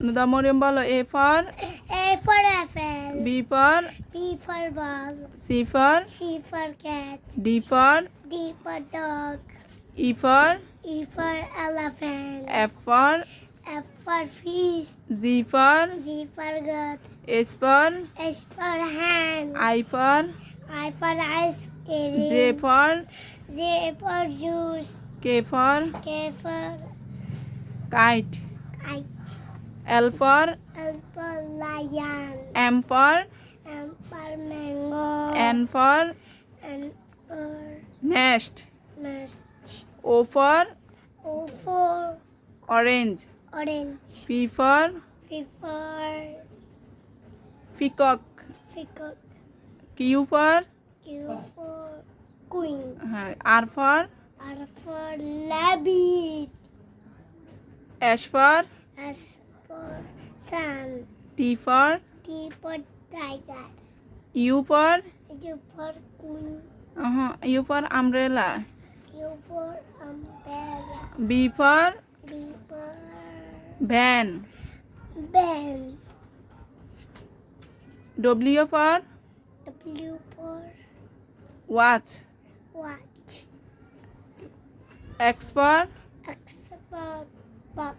The Morium bolo. A for apple. B for B for ball. C for cat. D for Dog. E for E for elephant. F for Fish. G for Goat. H for H for hand. I for Ice cream. J for Juice. K for K for kite. kite. L for Lion. M for Mango. N for nest. Nest. O for O for orange. orange. P for peacock. Q for Q for queen. R for Rabbit. S for S for sun. T for T for tiger. U for U for queen. U for umbrella. U for umbrella. B for B for van. Ben. W for W for watch. watch. X for X for box.